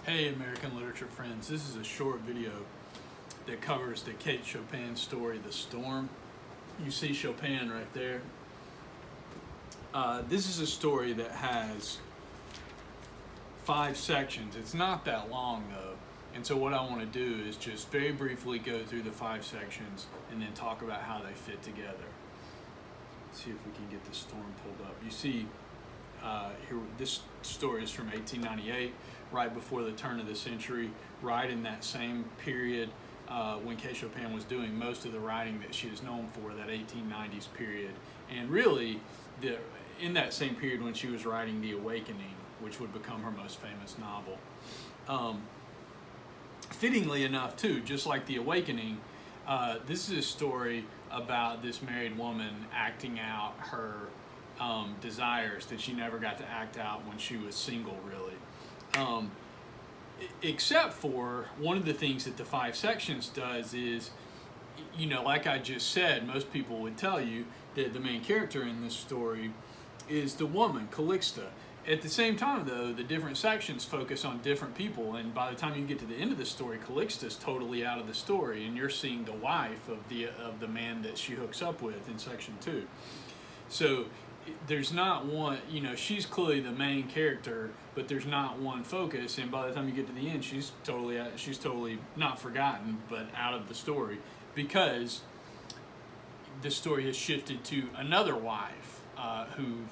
Hey American literature friends, this is a short video that covers the Kate Chopin story, The Storm. You see Chopin right there. This is a story that has 5 sections. It's not that long though, and so what I want to do is just very briefly go through the 5 sections and then talk about how they fit together. Let's see if we can get the storm pulled up. You see here, this story is from 1898, right before the turn of the century, right in that same period when Kate Chopin was doing most of the writing that she is known for, that 1890s period. And really, in that same period when she was writing The Awakening, which would become her most famous novel. Fittingly enough, too, just like The Awakening, this is a story about this married woman acting out her desires that she never got to act out when she was single, really. Except for one of the things that the 5 sections does is, you know, like I just said, most people would tell you that the main character in this story is the woman, Calixta. At the same time, though, the different sections focus on different people, and by the time you get to the end of the story, Calixta's totally out of the story, and you're seeing the wife of the man that she hooks up with in section 2. So there's not one, you know, she's clearly the main character, but there's not one focus, and by the time you get to the end, she's totally not forgotten, but out of the story, because the story has shifted to another wife who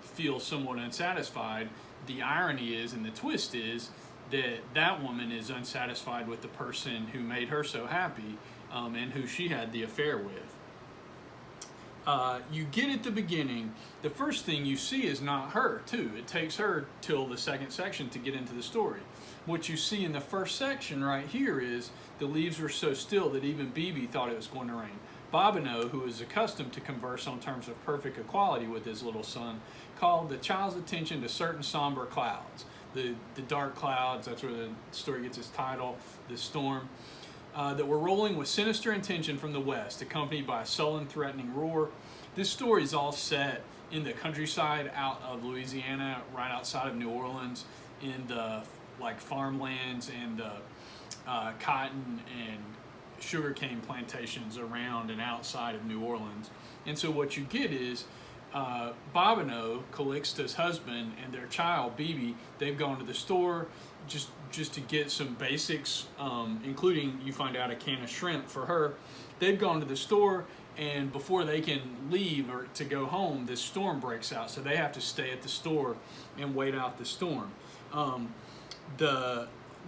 feels somewhat unsatisfied. The irony is, and the twist is, that that woman is unsatisfied with the person who made her so happy and who she had the affair with. You get at the beginning, the first thing you see is not her, too. It takes her till the second section to get into the story. What you see in the first section right here is the leaves were so still that even Bibi thought it was going to rain. Bobino, who is accustomed to converse on terms of perfect equality with his little son, called the child's attention to certain somber clouds. The dark clouds, that's where the story gets its title, The Storm, that were rolling with sinister intention from the west, accompanied by a sullen, threatening roar. This story is all set in the countryside out of Louisiana, right outside of New Orleans, in the farmlands and the cotton and sugarcane plantations around and outside of New Orleans. And so what you get is Bobino, Calixta's husband, and their child, Bibi, they've gone to the store just to get some basics, including, you find out, a can of shrimp for her. They've gone to the store, and before they can leave or to go home, this storm breaks out, so they have to stay at the store and wait out the storm.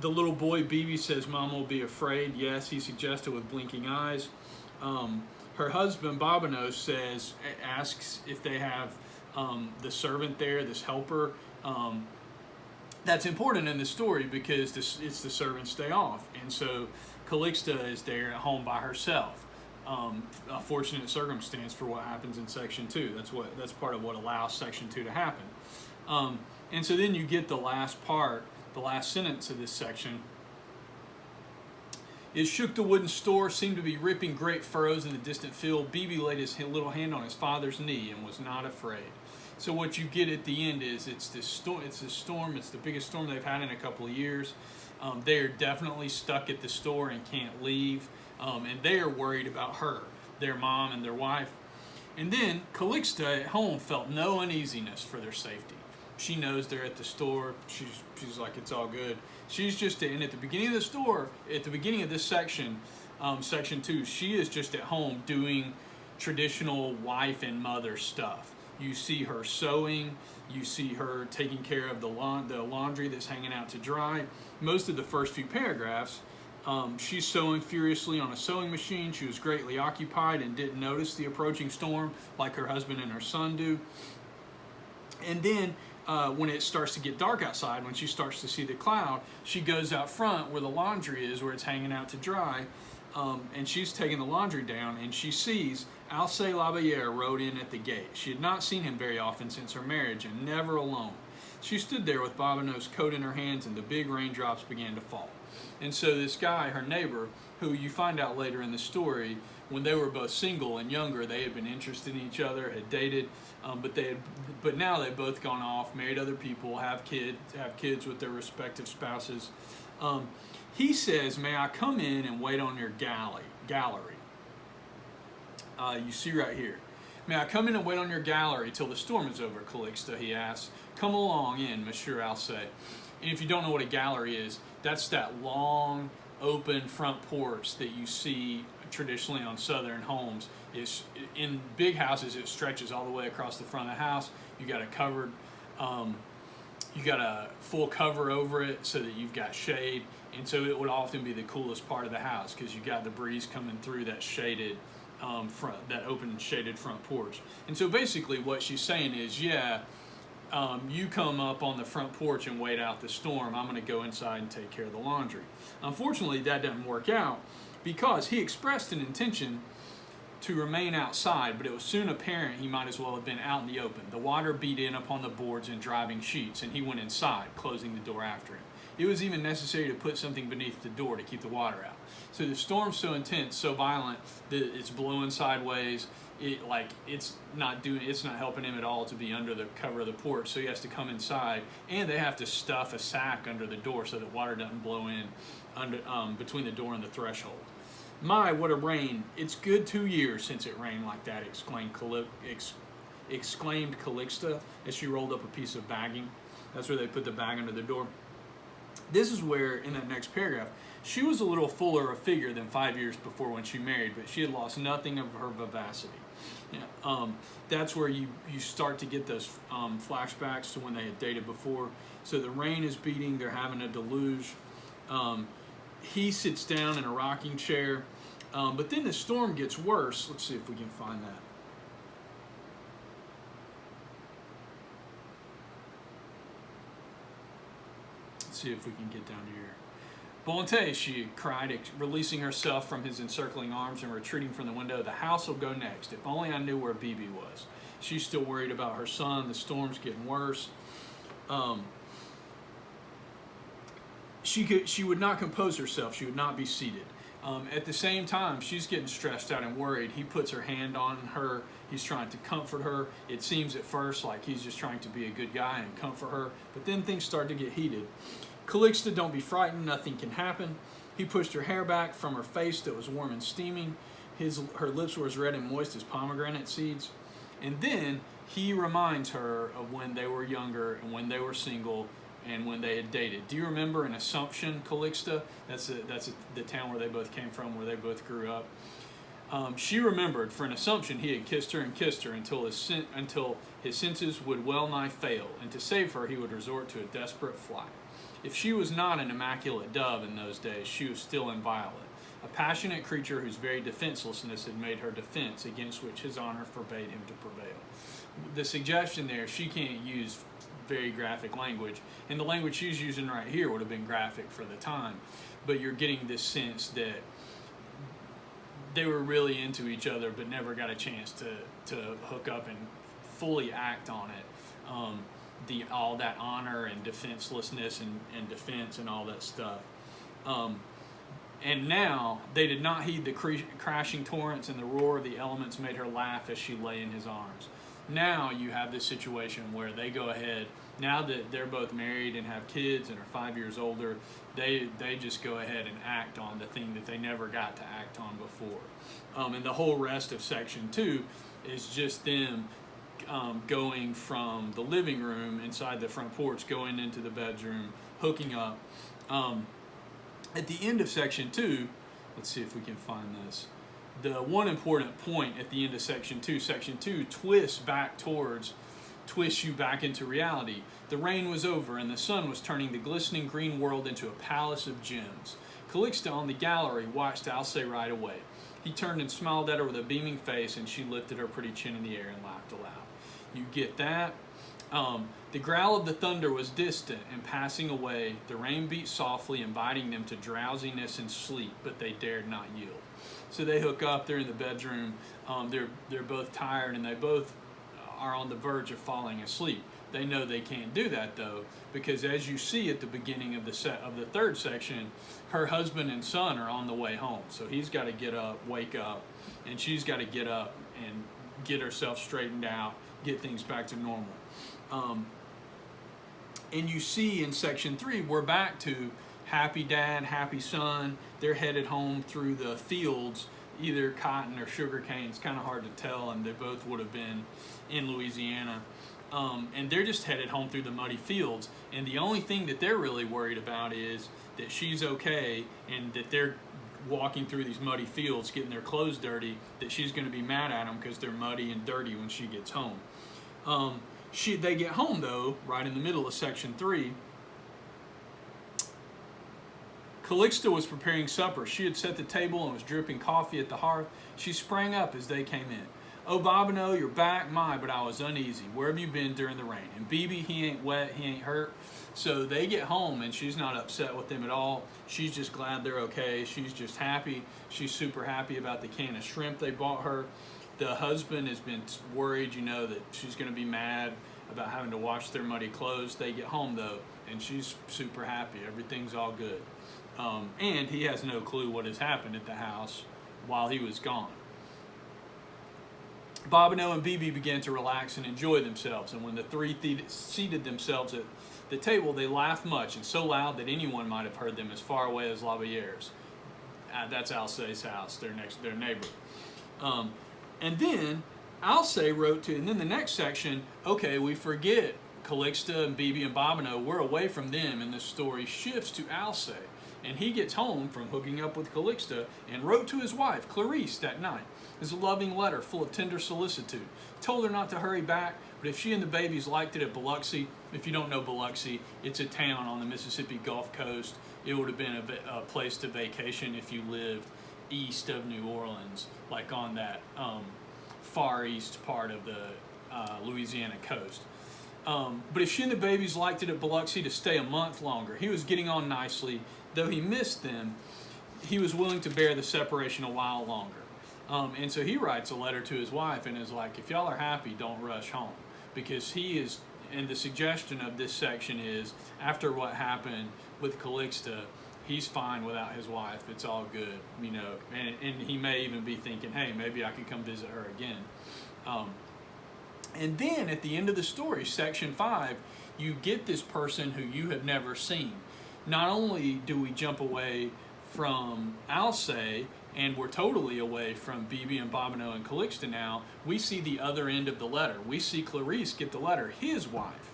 The little boy, Bibi, says, "Mom will be afraid." Yes, he suggested with blinking eyes. Her husband, Bobino, asks if they have the servant there, this helper. That's important in the story because it's the servant's day off. And so Calixta is there at home by herself. A fortunate circumstance for what happens in section 2. That's part of what allows section 2 to happen. And so then you get the last part, the last sentence of this section. It shook the wooden store, seemed to be ripping great furrows in the distant field. Bibi laid his little hand on his father's knee and was not afraid. So what you get at the end is it's this storm. It's the biggest storm they've had in a couple of years. They are definitely stuck at the store and can't leave, and they are worried about her, their mom, and their wife. And then Calixta at home felt no uneasiness for their safety. She knows they're at the store. She's like, it's all good. She's just at the beginning of the store, at the beginning of this section, section 2, she is just at home doing traditional wife and mother stuff. You see her sewing. You see her taking care of the laundry that's hanging out to dry. Most of the first few paragraphs, she's sewing furiously on a sewing machine. She was greatly occupied and didn't notice the approaching storm like her husband and her son do. And then when it starts to get dark outside, when she starts to see the cloud, she goes out front where the laundry is, where it's hanging out to dry, and she's taking the laundry down, and she sees Alcée Lavallière rode in at the gate. She had not seen him very often since her marriage, and never alone. She stood there with Bobineau's coat in her hands, and the big raindrops began to fall. And so this guy, her neighbor, who you find out later in the story, when they were both single and younger, they had been interested in each other, had dated, but now they've both gone off, married other people, have kids with their respective spouses. He says, "May I come in and wait on your gallery?" You see right here. "May I come in and wait on your gallery till the storm is over, Calixta?" he asks. "Come along in, Monsieur Alcé." And if you don't know what a gallery is, that's that long, open front porch that you see traditionally on southern homes. It's in big houses, it stretches all the way across the front of the house. You got a full cover over it so that you've got shade, and so it would often be the coolest part of the house because you got the breeze coming through that shaded that open shaded front porch. And so basically what she's saying is, you come up on the front porch and wait out the storm. I'm going to go inside and take care of the laundry. Unfortunately, that doesn't work out because he expressed an intention to remain outside, but it was soon apparent he might as well have been out in the open. The water beat in upon the boards and driving sheets, and he went inside, closing the door after him. It was even necessary to put something beneath the door to keep the water out. So the storm's so intense, so violent, that it's blowing sideways. It's not helping him at all to be under the cover of the porch, so he has to come inside, and they have to stuff a sack under the door so that water doesn't blow in between the door and the threshold. "My, what a rain! It's good 2 years since it rained like that," exclaimed Calixta as she rolled up a piece of bagging. That's where they put the bag under the door. This is where, in that next paragraph, she was a little fuller a figure than 5 years before when she married, but she had lost nothing of her vivacity. That's where you start to get those flashbacks to when they had dated before. So the rain is beating, they're having a deluge. He sits down in a rocking chair, but then the storm gets worse. Let's see if we can find that. Let's see if we can get down here. "Bonté," she cried, releasing herself from his encircling arms and retreating from the window. "The house will go next. If only I knew where Bibi was." She's still worried about her son. The storm's getting worse. She would not compose herself. She would not be seated. At the same time, she's getting stressed out and worried. He puts her hand on her. He's trying to comfort her. It seems at first like he's just trying to be a good guy and comfort her, but then things start to get heated. "Calixta, don't be frightened. Nothing can happen." He pushed her hair back from her face that was warm and steaming. Her lips were as red and moist as pomegranate seeds. And then he reminds her of when they were younger and when they were single and when they had dated. "Do you remember an Assumption, Calixta?" That's the town where they both came from, where they both grew up. She remembered. For an Assumption, he had kissed her and kissed her until his senses would well nigh fail, and to save her, he would resort to a desperate flight. If she was not an immaculate dove in those days, she was still inviolate, a passionate creature whose very defenselessness had made her defense, against which his honor forbade him to prevail. The suggestion there, she can't use very graphic language, and the language she's using right here would have been graphic for the time, but you're getting this sense that they were really into each other but never got a chance to hook up and fully act on it. All that honor and defenselessness and defense and all that stuff. And now they did not heed the crashing torrents, and the roar of the elements made her laugh as she lay in his arms. Now you have this situation where they go ahead, now that they're both married and have kids and are 5 years older, they just go ahead and act on the thing that they never got to act on before. And the whole rest of section 2 is just them going from the living room inside the front porch, going into the bedroom, hooking up. At the end of section 2, let's see if we can find this. The one important point at the end of section 2 twists you back into reality. The rain was over and the sun was turning the glistening green world into a palace of gems. Calixta on the gallery watched Alcé ride away. He turned and smiled at her with a beaming face, and she lifted her pretty chin in the air and laughed aloud. You get that? The growl of the thunder was distant and passing away. The rain beat softly, inviting them to drowsiness and sleep, but they dared not yield. So they hook up, they're in the bedroom, they're both tired, and they both are on the verge of falling asleep. They know they can't do that though, because as you see at the beginning of the third section, her husband and son are on the way home. So he's got to get up, wake up, and she's got to get up and get herself straightened out, get things back to normal. And you see in section 3, we're back to happy dad, happy son. They're headed home through the fields, either cotton or sugar cane. It's kind of hard to tell, and they both would have been in Louisiana. And they're just headed home through the muddy fields. And the only thing that they're really worried about is that she's okay, and that they're walking through these muddy fields, getting their clothes dirty, that she's going to be mad at them because they're muddy and dirty when she gets home. They get home, though, right in the middle of section 3. Calixta was preparing supper. She had set the table and was dripping coffee at the hearth. She sprang up as they came in. "Oh, Bobino, you're back. My, but I was uneasy. Where have you been during the rain? And Bibi, he ain't wet, he ain't hurt." So they get home, and she's not upset with them at all. She's just glad they're okay. She's just happy. She's super happy about the can of shrimp they bought her. The husband has been worried, that she's going to be mad about having to wash their muddy clothes. They get home, though, and she's super happy. Everything's all good. And he has no clue what has happened at the house while he was gone. Bobino and Bibi began to relax and enjoy themselves, and when the three seated themselves at the table, they laughed much and so loud that anyone might have heard them as far away as La Valliere's. That's Alcée's house, their neighbor. And then Alcée wrote to, and then the next section, okay, we forget Calixta and Bibi and Bobino. We're away from them, and the story shifts to Alcée. And he gets home from hooking up with Calixta and wrote to his wife, Clarice, that night. It's a loving letter full of tender solicitude. Told her not to hurry back, but if she and the babies liked it at Biloxi, if you don't know Biloxi, it's a town on the Mississippi Gulf Coast. It would have been a place to vacation if you lived east of New Orleans, like on that far east part of the Louisiana coast. But if she and the babies liked it at Biloxi, to stay a month longer. He was getting on nicely. Though he missed them, he was willing to bear the separation a while longer. And so he writes a letter to his wife and is like, if y'all are happy, don't rush home. Because he is, and the suggestion of this section is, after what happened with Calixta, he's fine without his wife. It's all good, and he may even be thinking, hey, maybe I could come visit her again. And then at the end of the story, section 5, you get this person who you have never seen. Not only do we jump away from Alcée, and we're totally away from Bibi and Bobino and Calixta now, we see the other end of the letter. We see Clarice get the letter, his wife.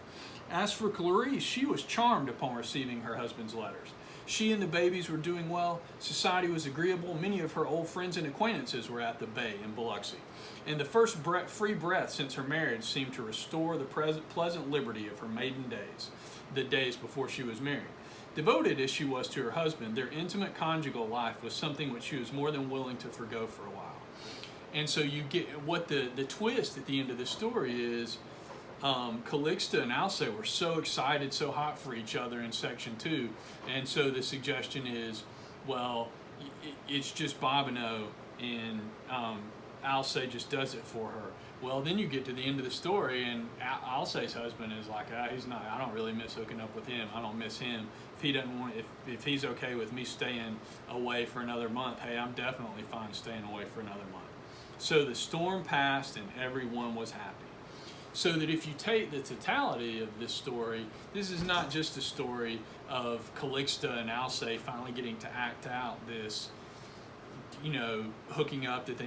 As for Clarice, she was charmed upon receiving her husband's letters. She and the babies were doing well, society was agreeable, many of her old friends and acquaintances were at the Bay in Biloxi. And the first free breath since her marriage seemed to restore the pleasant liberty of her maiden days, the days before she was married. Devoted as she was to her husband, their intimate conjugal life was something which she was more than willing to forgo for a while. And so you get what the twist at the end of the story is. Calixta and Alcée were so excited, so hot for each other in section 2, and so the suggestion is, well, it's just Bobino, and Alcée just does it for her. Well, then you get to the end of the story, and Alcée's husband is like, he's not. I don't really miss hooking up with him. I don't miss him. If he doesn't want, if he's okay with me staying away for another month, hey, I'm definitely fine staying away for another month. So the storm passed, and everyone was happy. So that if you take the totality of this story, this is not just a story of Calixta and Alcée finally getting to act out this, hooking up that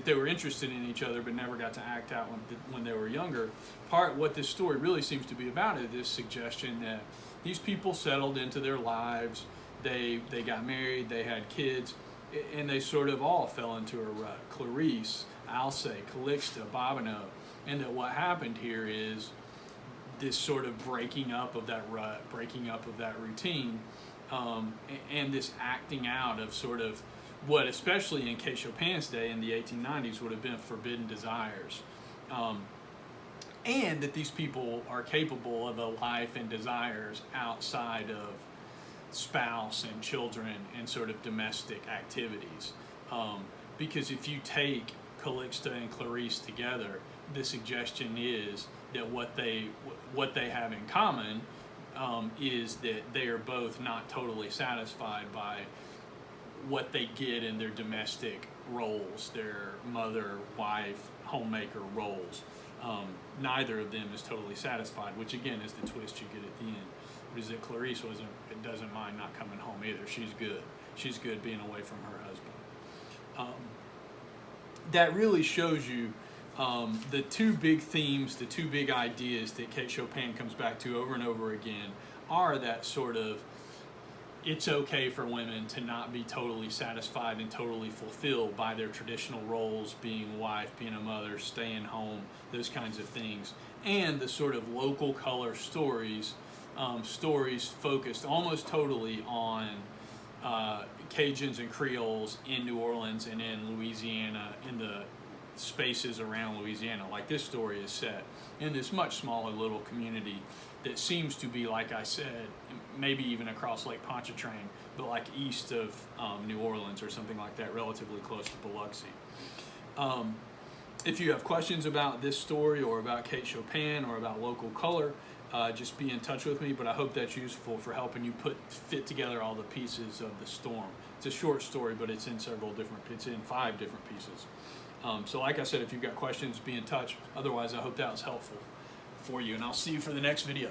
they were interested in each other but never got to act out when they were younger. What this story really seems to be about is this suggestion that these people settled into their lives, they got married, they had kids, and they sort of all fell into a rut. Clarice, Alcée, Calixta, Bobino. And that what happened here is this sort of breaking up of that rut, breaking up of that routine, and this acting out of sort of what, especially in K. Chopin's day in the 1890s, would have been forbidden desires. And that these people are capable of a life and desires outside of spouse and children and sort of domestic activities. Because if you take Calixta and Clarice together, the suggestion is that what they have in common is that they are both not totally satisfied by what they get in their domestic roles, their mother, wife, homemaker roles. Neither of them is totally satisfied, which again is the twist you get at the end. Is that Clarice doesn't mind not coming home either. She's good. She's good being away from her husband. That really shows you the two big themes, the two big ideas that Kate Chopin comes back to over and over again are that sort of, it's okay for women to not be totally satisfied and totally fulfilled by their traditional roles, being a wife, being a mother, staying home, those kinds of things. And the sort of local color stories, stories focused almost totally on Cajuns and Creoles in New Orleans and in Louisiana, in the spaces around Louisiana. Like this story is set in this much smaller little community that seems to be, like I said, maybe even across Lake Pontchartrain, but like east of New Orleans or something like that, relatively close to Biloxi. If you have questions about this story or about Kate Chopin or about local color, just be in touch with me, but I hope that's useful for helping you fit together all the pieces of the storm. It's a short story, but it's in it's in 5 different pieces. So like I said, if you've got questions, be in touch. Otherwise, I hope that was helpful for you, and I'll see you for the next video.